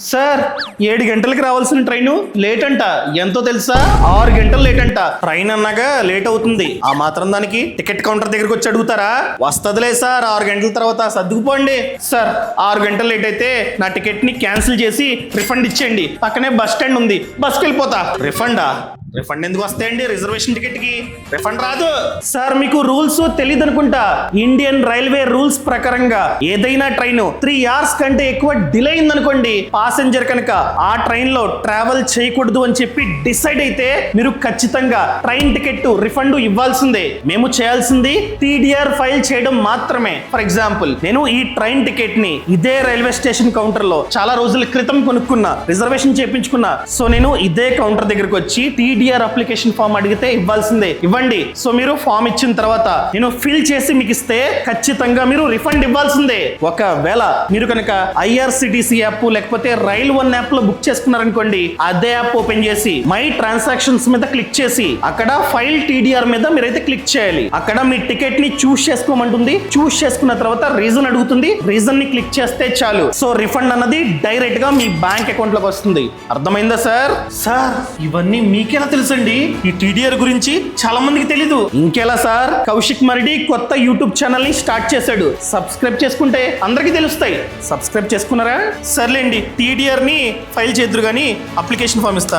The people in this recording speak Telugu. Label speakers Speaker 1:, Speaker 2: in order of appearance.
Speaker 1: సార్ 7 గంటలకి రావాల్సిన ట్రైన్ లేట్ అంట. ఎంతో తెలుసా? 6 గంటలు లేట్ అంట. ట్రైన్ అన్నాగా లేట్ అవుతుంది, ఆ మాత్రం దానికి టికెట్ కౌంటర్ దగ్గరికి వచ్చి అడుగుతారా? వస్తదిలే సార్, 6 గంటల తర్వాత సర్దుకుపోండి. సార్ 6 గంటలు లేట్ అయితే నా టికెట్ ని క్యాన్సిల్ చేసి రిఫండ్ ఇచ్చేయండి. పక్కనే బస్ స్టాండ్ ఉంది, బస్కి వెళ్ళిపోతా. రిఫండా? రిఫండ్ ఎందుకు వస్తాయండి? రిజర్వేషన్ టికెట్ కి రిఫండ్ రాదు. సార్ మీకు రూల్స్ తెలియదు అనుకుంటా. ఇండియన్ రైల్వే రూల్స్ ప్రకారంగా ఏదైనా ట్రైన్ 3 hours కంటే ఎక్కువ డిలే అయిందనుకోండి, పాసెంజర్ కనుక ఆ ట్రైన్ లో ట్రావెల్ చేయకూడదు అని చెప్పి డిసైడ్ అయితే మీరు ఖచ్చితంగా ట్రైన్ టికెట్ రిఫండ్ ఇవ్వాల్సిందే. మేము చేయాల్సింది టీడీఆర్ ఫైల్ చేయడం మాత్రమే. ఫర్ ఎగ్జాంపుల్, నేను ఈ ట్రైన్ టికెట్ ని ఇదే రైల్వే స్టేషన్ కౌంటర్ లో చాలా రోజుల క్రితం కొనుక్కున్నా, రిజర్వేషన్ చేయించుకున్నా. సో నేను ఇదే కౌంటర్ దగ్గరకు వచ్చి టీడీఆర్ అప్లికేషన్ ఫామ్ అడిగితే ఇవ్వాల్సిందే. ఇవ్వండి. సో మీరు ఫామ్ ఇచ్చిన తర్వాత నేను ఫిల్ చేసి మీకు ఇస్తే ఖచ్చితంగా మీరు రిఫండ్ ఇవ్వాల్సిందే. ఒకవేళ మీరు కనుక ఐఆర్సిటిసి యాప్ లేకపోతే రైల్ వన్ యాప్ లో బుక్ చేసుకున్నారనుకోండి, అదే యాప్ ఓపెన్ చేసి మై ట్రాన్సాక్షన్స్ మీద క్లిక్ చేసి అక్కడ ఫైల్ టీడీఆర్ మీద మీరైతే క్లిక్ చేయాలి. అక్కడ మీ టికెట్ ని చూస్ చేసుకోమంటుంది. చూస్ చేసుకున్న తర్వాత రీజన్ అడుగుతుంది. రీజన్ ని క్లిక్ చేస్తే చాలు. సో రిఫండ్ అన్నది డైరెక్ట్ గా మీ బ్యాంక్ అకౌంట్ లోకి వస్తుంది. అర్థమైందా సార్? సార్ ఇవన్నీ మీకేనా తెలుసండి? ఈ టీడీఆర్ గురించి చాలా మందికి తెలీదు. ఇంకెలా సార్? కౌశిక్ మరిడి కొత్త యూట్యూబ్ ఛానల్ ని స్టార్ట్ చేశాడు. సబ్స్క్రైబ్ చేసుకుంటే అందరికీ తెలుస్తాయి. సబ్స్క్రైబ్ చేసుకున్నారా? సర్లేండి, టీడీఆర్ ని ఫైల్ చేద్దరు కానీ అప్లికేషన్ ఫామ్ ఇస్తా.